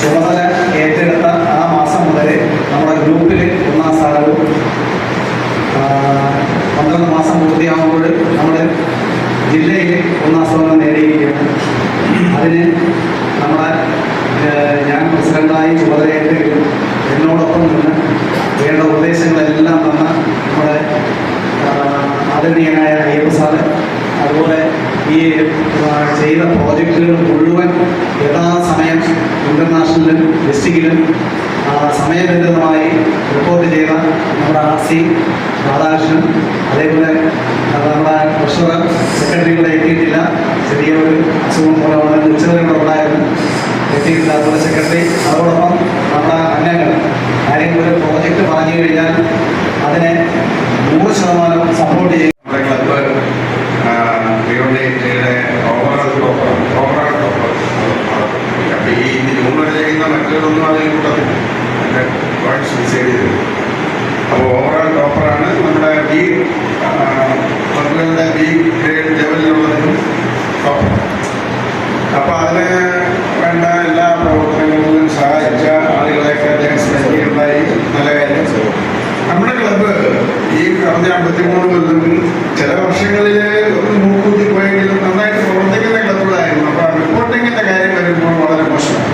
ചുമതല ഏറ്റെടുത്ത ആ മാസം മുതൽ നമ്മുടെ ഗ്രൂപ്പിൽ 1ാം സ്ഥാനവും 12 മാസം പൂർത്തിയാകുമ്പോൾ നമ്മുടെ ജില്ലയിൽ 1ാം സ്ഥാനം നേടിയിരിക്കുകയാണ്. അതിന് നമ്മുടെ ഞാൻ പ്രസിഡന്റായി ചുമതലയേറ്റെങ്കിലും എന്നോടൊപ്പം നിന്ന് വേണ്ട ഉപദേശങ്ങളെല്ലാം തന്ന നമ്മുടെ ആദരണീയനായ അയ്യപ്പ സാറ്, അതുപോലെ ഈ ചെയ്ത പ്രോജക്റ്റുകൾ മുഴുവൻ യഥാസമയം ഇൻ്റർനാഷണലും ഡിസ്ട്രിക്റ്റിലും സമയബന്ധിതമായി റിപ്പോർട്ട് ചെയ്ത നമ്മുടെ RC രാധാകൃഷ്ണൻ, അതേപോലെ നമ്മുടെ ട്രഷറർ സെക്രട്ടറികളെ എത്തിയിട്ടില്ല, ചെറിയൊരു അസുഖം മൂലമാണ് ഉച്ചവരെ ഉണ്ടായിരുന്നു, എത്തിയിട്ടില്ല. അതുപോലെ സെക്രട്ടറി, അതോടൊപ്പം നമ്മുടെ അംഗങ്ങൾ ആരെങ്കിലും ഒരു പ്രോജക്റ്റ് പറഞ്ഞു കഴിഞ്ഞാൽ അതിനെ 100% സപ്പോർട്ട് ചെയ്യും. മറ്റൊന്നും അതിൽ കൂട്ടത്തില്ല, അതിൻ്റെ പോയിന്റ്സ് ഡിസൈഡ് ചെയ്തത്. അപ്പോൾ ഓവറോൾ ടോപ്പറാണ് നമ്മുടെ ക്ലബുകളുടെ ബി ഗ്രേഡ് ലെവലിലുള്ളതിനും ടോപ്പർ. അപ്പോൾ അതിന് വേണ്ട എല്ലാ പ്രവർത്തനങ്ങളിലും സഹായിച്ച ആളുകളെയൊക്കെ അദ്ദേഹം സ്നേഹിക്കുകയുണ്ടായി. നല്ല കാര്യം. നമ്മുടെ ക്ലബ്ബ് ഈ കഴിഞ്ഞ 53 കൊല്ലത്തിൽ ചില വർഷങ്ങളിൽ ഒന്ന് മൂക്കൂത്തി പോയെങ്കിലും നന്നായിട്ട് പ്രവർത്തിക്കുന്ന ക്ലബ്ബുകളായിരുന്നു. അപ്പോൾ റിപ്പോർട്ടിങ്ങിൻ്റെ കാര്യം വരുമ്പോൾ വളരെ മോശമാണ്.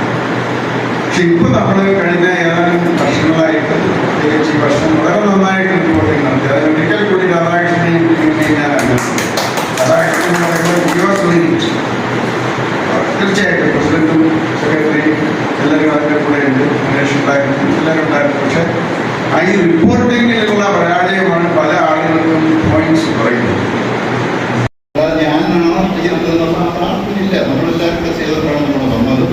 പക്ഷെ ഇപ്പോൾ നമ്മൾ കഴിഞ്ഞ ഏതാനും വർഷങ്ങളായിട്ട് പ്രത്യേകിച്ച് ഈ വർഷം വളരെ നന്നായിട്ട് റിപ്പോർട്ടിങ് നടത്തി. അതിന് ഒരിക്കൽ കൂടി രാധാകൃഷ്ണനെയും ഞാനാണ്. രാധാകൃഷ്ണൻ തീർച്ചയായിട്ടും പ്രസിഡന്റും സെക്രട്ടറിയും എല്ലാവരും അതിൻ്റെ കൂടെ ഉണ്ട്, ഗണേഷ് ഉണ്ടായിരുന്നു, എല്ലാവരും ഉണ്ടായിരുന്നു. പക്ഷെ ഈ റിപ്പോർട്ടിങ്ങിലുള്ള പരാജയമാണ് പല ആളുകൾക്കും പോയിന്റ്സ് പറയുന്നത്. ഞാനാണ് ഇല്ല, നമ്മളെല്ലാവരും കൂടെ ചെയ്തിട്ടാണ് നമ്മൾ വന്നത്.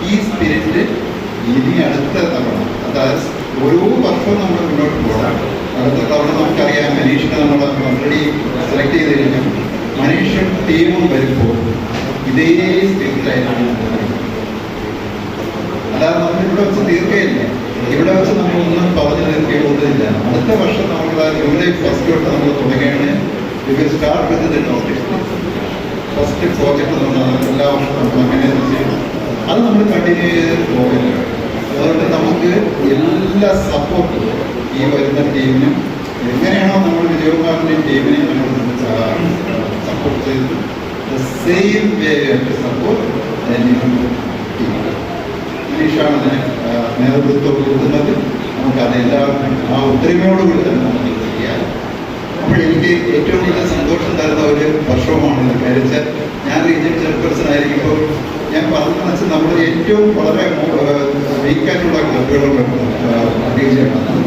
ഈ സ്പിരിറ്റ് ഇനി അടുത്ത തവണ, അതായത് ഓരോ വർഷവും നമ്മൾ മുന്നോട്ട് പോകണം. അടുത്ത തവണ നമുക്കറിയാം മനീഷിനെ നമ്മൾ ഓൾറെഡി സെലക്ട് ചെയ്ത് കഴിഞ്ഞാൽ മനീഷും ടീമും വരുമ്പോൾ ഇതേ സ്പിരിറ്റായിട്ടാണ്. അല്ലാതെ നമ്മൾ ഇവിടെ വെച്ച് തീർക്കുകയില്ല. ഇവിടെ വെച്ച് നമ്മളൊന്നും പറഞ്ഞു തീർക്കേണ്ടതില്ല. അടുത്ത വർഷം നമ്മൾ ജൂലൈ 1 തൊട്ട് നമ്മൾ തുടങ്ങുകയാണ്. Start with notice first project നമ്മൾ എല്ലാ വർഷവും നമ്മൾ അങ്ങനെ ചെയ്യണം. അത് നമ്മൾ കണ്ടിന്യൂ ചെയ്ത് പോകില്ല. അതുകൊണ്ട് നമുക്ക് എല്ലാ സപ്പോർട്ടും ഈ വരുന്ന ടീമിനും എങ്ങനെയാണോ നമ്മൾ വിജയകുമാറിൻ്റെ ടീമിനെ നമ്മൾ സപ്പോർട്ട് ചെയ്ത് സെയിം വേ സപ്പോർട്ട് മനീഷാണ് അതിന് നേതൃത്വം കൊടുക്കുന്നത്. നമുക്കത് എല്ലാവർക്കും ആ ഒത്തൊരുമയോടുകൂടി തന്നെ നമുക്ക് ചെയ്യാം. അപ്പോൾ എനിക്ക് ഏറ്റവും വലിയ സന്തോഷം തരുന്ന ഒരു വർഷവുമാണ്. കാര്യം ഞാൻ റീജിയൻ ചെയർപേഴ്സൺ ആയിരിക്കുമ്പോൾ ഞാൻ പറഞ്ഞു വെച്ചാൽ നമ്മൾ ഏറ്റവും വളരെ വീക്കായിട്ടുള്ള ക്ലബുകളുടെ റീജിയനാണ്.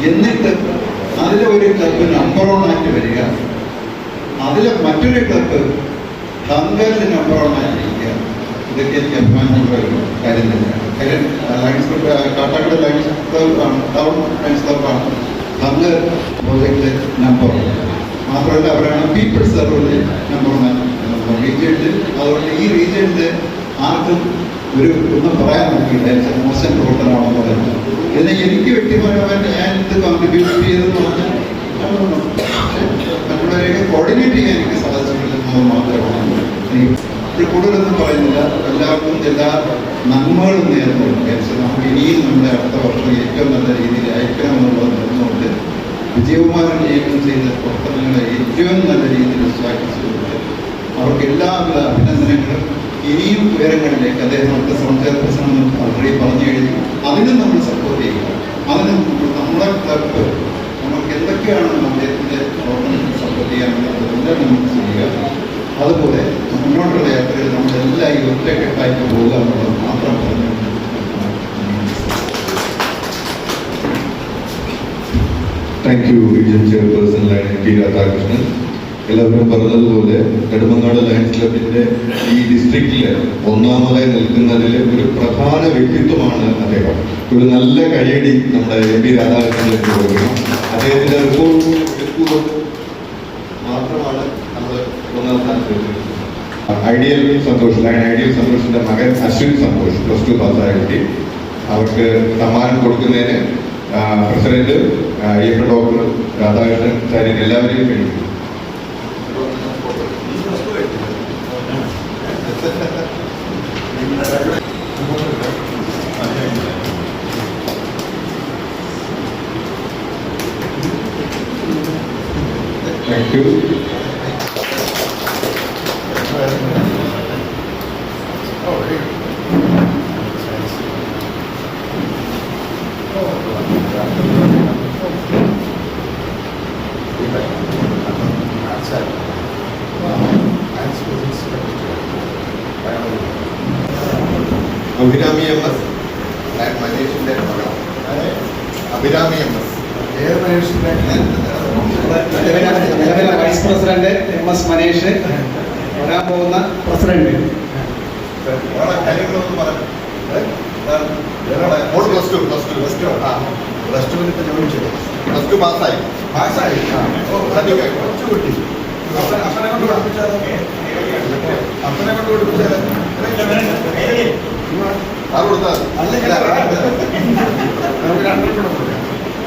എന്നിട്ട് അതിലെ ഒരു ക്ലബ് നമ്പർ 1 ആയിട്ട് വരിക, അതിലെ മറ്റൊരു ക്ലബ് ഹംഗറിൽ നമ്പർ 1 ആയിരിക്കുക. ഇതൊക്കെ എനിക്ക് അഭിമാനമുള്ള ഒരു കാര്യം തന്നെയാണ്. കാര്യം ലയൺസ് ക്ലബ് കാട്ടാക്കട ലയൺസ് ക്ലബാണ്, ടൗൺ ലയൺസ് ക്ലബാണ് ഹംഗർ പ്രോജക്റ്റ് നമ്പർ 1. മാത്രമല്ല അവരാണ് പീപ്പിൾസ് സർവറിൽ നമ്പർ 1 റീജിയനിൽ. അതുകൊണ്ട് ഈ റീജിയനിൽ ആർക്കും ഒന്നും പറയാൻ നോക്കിയില്ല മോശം പ്രവർത്തനമാണെന്ന് പറയുന്നത്. എന്നാൽ എനിക്ക് വ്യക്തിപരമായിട്ട് ഞാൻ ഇത് കോൺട്രിബ്യൂട്ട് ചെയ്തെന്ന് പറഞ്ഞാൽ മറ്റുള്ളവരെയൊക്കെ കോർഡിനേറ്റ് ചെയ്യാൻ എനിക്ക് സാധിച്ചിട്ടില്ലെന്നത് മാത്രമാണ്. ഇപ്പോൾ കൂടുതലൊന്നും പറയുന്നില്ല. എല്ലാവർക്കും എല്ലാ നന്മകളും നേർന്നുകൊണ്ട് നമുക്ക് ഇനിയും നമ്മുടെ അടുത്ത വർഷം ഏറ്റവും നല്ല രീതിയിൽ അയക്കണമെന്നുള്ളത് നേർന്നുകൊണ്ട് വിജയകുമാരൻ ഏകം ചെയ്ത പ്രവർത്തനങ്ങളെ ഏറ്റവും നല്ല രീതിയിൽ സ്വാഗതിച്ചുകൊണ്ട് അവർക്ക് എല്ലാവിധ അഭിനന്ദനങ്ങളും. ഇനിയും ഉയരങ്ങളിലേക്ക് അദ്ദേഹം അടുത്ത ചെയർപേഴ്സൺ ഓൾറെഡി പറഞ്ഞു കഴിഞ്ഞു. അതിനും നമ്മൾ സപ്പോർട്ട് ചെയ്യുക. അതിന് നമ്മുടെ ക്ലബ്ബ് നമുക്ക് എന്തൊക്കെയാണ് അദ്ദേഹത്തിൻ്റെ പ്രവർത്തനത്തിൽ സപ്പോർട്ട് ചെയ്യാനുള്ളതെല്ലാം നമുക്ക് ചെയ്യുക. അതുപോലെ മുന്നോട്ടുള്ള യാത്രയിൽ നമ്മളെല്ലാം ഈ ഒറ്റക്കെട്ടായിട്ട് പോകുക എന്നുള്ളത് മാത്രം പറഞ്ഞു. Thank you region chairperson T Radhakrishnan. എല്ലാവരും പറഞ്ഞതുപോലെ നെടുമങ്ങാട് ലയൺസ് ക്ലബിന്റെ ഈ ഡിസ്ട്രിക്റ്റില് 1ാമതായി നിൽക്കുന്നതിലെ ഒരു പ്രധാന വ്യക്തിത്വമാണ് അദ്ദേഹം. ഒരു നല്ല കയ്യടി നമ്മുടെ MP രാധാകൃഷ്ണനിലേക്ക് കൊടുക്കണം. അദ്ദേഹത്തിന്റെ റിപ്പോർട്ട് മാത്രമാണ് നമ്മൾ 1ാം സ്ഥാനത്ത്. ഐഡിയൽ സന്തോഷിന്റെ മകൻ അശ്വിൻ സന്തോഷ് +2 പാസ്സായ കുട്ടി. അവർക്ക് സമ്മാനം കൊടുക്കുന്നതിന് പ്രസിഡന്റ് അയ്യപ്പ ഡോക്ടർ രാധാകൃഷ്ണൻ സാരിന് എല്ലാവരെയും കഴിയും. Thank you. Abhirami M S മനീഷിന്റെ മകൾ അഭിരാമി എം എസ് നിലവിലെ വൈസ് പ്രസിഡന്റ് MS മനീഷ്, വരാൻ പോകുന്ന പ്രസിഡന്റ്. കാര്യങ്ങളൊന്നും പറഞ്ഞു. പ്ലസ് ടുവിൽ ഇപ്പൊ ജോയിൻ ചെയ്തു. പ്ലസ് ടു പാസ്സായി. അപ്പനെ കൊണ്ട് പഠിപ്പിച്ചാലോ? അപ്പനെ കൊണ്ട് പഠിപ്പിച്ചാലോ? അത് കൊടുത്താൽ അല്ലെങ്കിൽ നമുക്ക് രണ്ടും കൂടെ കൊടുക്കാം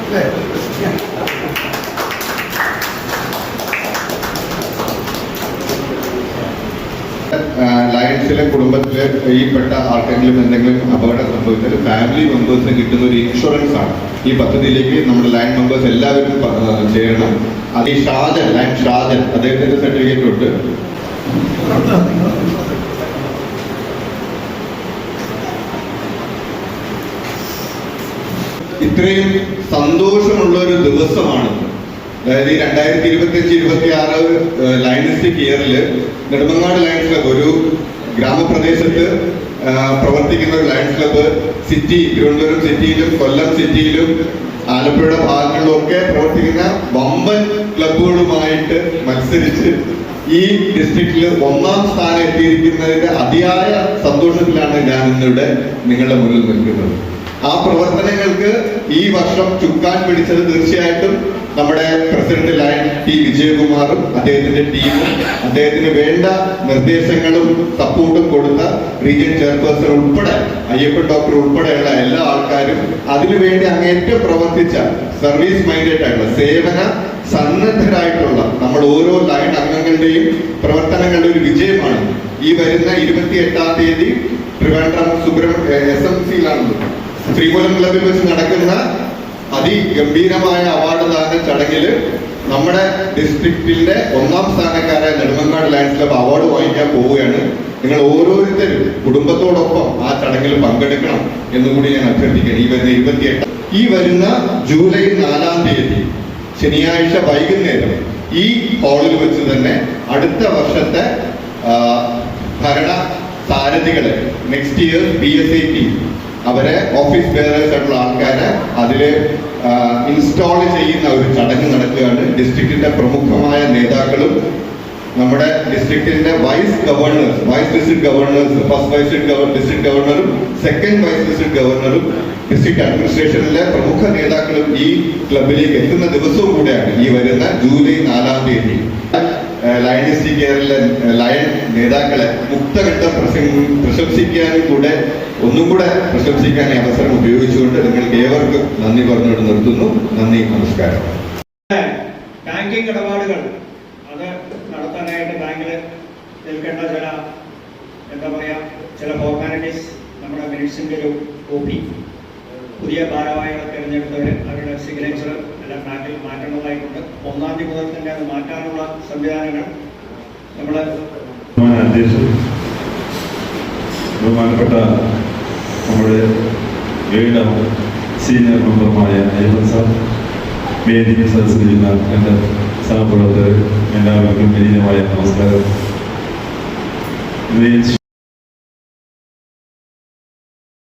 അല്ലേ? ലയൺസിലെ കുടുംബത്തിലെ ഈ പെട്ട ആർക്കെങ്കിലും എന്തെങ്കിലും അപകടം സംഭവിച്ചാൽ ഫാമിലി മെമ്പേഴ്സിന് കിട്ടുന്ന ഒരു ഇൻഷുറൻസ് ആണ്. ഈ പദ്ധതിയിലേക്ക് നമ്മുടെ ലയൺ മെമ്പേഴ്സ് എല്ലാവരും ചെയ്യണം. അത് ഈ ഷാജൻ, ലയൺ ഷാജൻ, അദ്ദേഹത്തിന്റെ സർട്ടിഫിക്കറ്റ് ഉണ്ട്. ഇത്രയും സന്തോഷമുള്ള ഒരു ദിവസമാണ്. അതായത് ഈ 2025-26 ലയണിസ്റ്റിക് ഇയറിൽ നെടുമങ്ങാട് ലയൺസ് ക്ലബ്ബ്, ഒരു ഗ്രാമപ്രദേശത്ത് പ്രവർത്തിക്കുന്ന ഒരു ലയൺസ് ക്ലബ്ബ് സിറ്റി, തിരുവനന്തപുരം സിറ്റിയിലും കൊല്ലം സിറ്റിയിലും ആലപ്പുഴയുടെ ഭാഗങ്ങളിലും ഒക്കെ പ്രവർത്തിക്കുന്ന വമ്പൻ ക്ലബ്ബുകളുമായിട്ട് മത്സരിച്ച് ഈ ഡിസ്ട്രിക്റ്റിൽ 1ാം സ്ഥാനം എത്തിയിരിക്കുന്നതിന്റെ അതിയായ സന്തോഷത്തിലാണ് ഞാൻ ഇന്നിവിടെ നിങ്ങളുടെ മുന്നിൽ നിൽക്കുന്നത്. ആ പ്രവർത്തനങ്ങൾക്ക് ഈ വർഷം ചുക്കാൻ പിടിച്ചത് തീർച്ചയായിട്ടും നമ്മുടെ പ്രസിഡന്റ് ലയൺ ടി വിജയകുമാറും അദ്ദേഹത്തിന്റെ ടീമും, അദ്ദേഹത്തിന് വേണ്ട നിർദ്ദേശങ്ങളും സപ്പോർട്ടും കൊടുത്ത റീജിയൻ ചെയർപേഴ്സൺ ഉൾപ്പെടെ, അയ്യപ്പൻ ഡോക്ടർ ഉൾപ്പെടെയുള്ള എല്ലാ ആൾക്കാരും അതിനുവേണ്ടി അങ്ങേറ്റം പ്രവർത്തിച്ച, സർവീസ് മൈൻഡഡ് ആയിട്ടുള്ള, സേവന സന്നദ്ധരായിട്ടുള്ള നമ്മൾ ഓരോ ലയൺ അംഗങ്ങളുടെയും പ്രവർത്തനങ്ങളുടെ ഒരു വിജയമാണ് ഈ വരുന്ന 28-ാം തീയതി ട്രിവാൻഡ്രം SMCയിലാണ് ശ്രീമൂലം ക്ലബിൽ വെച്ച് നടക്കുന്ന അതിഗംഭീരമായ അവാർഡ് ദാന ചടങ്ങിൽ നമ്മുടെ ഡിസ്ട്രിക്റ്റിന്റെ 1ാം സ്ഥാനക്കാരായ നെടുമങ്ങാട് ലയൺസ് ക്ലബ് അവാർഡ് വാങ്ങിക്കാൻ പോവുകയാണ്. നിങ്ങൾ ഓരോരുത്തരും കുടുംബത്തോടൊപ്പം ആ ചടങ്ങിൽ പങ്കെടുക്കണം എന്നുകൂടി ഞാൻ അഭ്യർത്ഥിക്കുകയാണ്. ഈ വരുന്ന ജൂലൈ 4-ാം തീയതി ശനിയാഴ്ച വൈകുന്നേരം ഈ ഹാളിൽ വെച്ച് തന്നെ അടുത്ത വർഷത്തെ ഭരണ സാരഥികളെ, നെക്സ്റ്റ് ഇയർ PSAT അവരെ ഓഫീസ് ബെയറേഴ്സ് ആയിട്ടുള്ള ആൾക്കാരെ അതില് ഇൻസ്റ്റാൾ ചെയ്യുന്ന ഒരു ചടങ്ങ് നടക്കുകയാണ്. ഡിസ്ട്രിക്റ്റിന്റെ പ്രമുഖമായ നേതാക്കളും നമ്മുടെ ഡിസ്ട്രിക്റ്റിന്റെ vice governors, vice district governors, first vice district ഗവർണറും സെക്കൻഡ് വൈസ് ഡിസ്ട്രിക്ട് ഗവർണറും ഡിസ്ട്രിക്ട് അഡ്മിനിസ്ട്രേഷനിലെ പ്രമുഖ നേതാക്കളും ഈ ക്ലബിലേക്ക് എത്തുന്ന ദിവസവും കൂടെയാണ് ഈ വരുന്ന ജൂലൈ 4-ാം തീയതി. ലയണിസ്റ്റിക് ഇയറിലെ ലയൺ നേതാക്കളെ മുക്തഘട്ടം പ്രശംസിക്കാനും കൂടെ ഒന്നും കൂടെ പ്രശംസിക്കാൻ ഈ അവസരം ഉപയോഗിച്ചുകൊണ്ട് നിങ്ങൾക്ക് ഏവർക്കും നന്ദി പറഞ്ഞുകൊണ്ട് നിർത്തുന്നു. നന്ദി, നമസ്കാരം. ബാങ്കിങ് ഇടപാടുകൾ അത് നടത്താനായിട്ട് ബാങ്കിൽ നിൽക്കേണ്ട ചില ഫോർമാലിറ്റീസ്, നമ്മുടെ മിനിറ്റ്സിൻ്റെ ഒരു കോപ്പി, പുതിയ ഭാരവാഹികളെ തിരഞ്ഞെടുത്തവർ അവരുടെ സിഗ്നേച്ചർ എല്ലാം ബാങ്കിൽ മാറ്റേണ്ടതായിട്ടുണ്ട്. 1-ാം തീയതി മുതൽ തന്നെ അത് മാറ്റാനുള്ള സംവിധാനങ്ങൾ നമ്മൾ ബഹുമാനപ്പെട്ട നമ്മുടെ ഗൈഡ് സീനിയർ മെമ്പർമായ അയ്യപ്പൻ സാർ, വേദിക്ക് സദസ്സിലിരുന്ന എൻ്റെ സഹപ്രവർത്തകർ, എല്ലാവർക്കും വിനീതമായ നമസ്കാരം.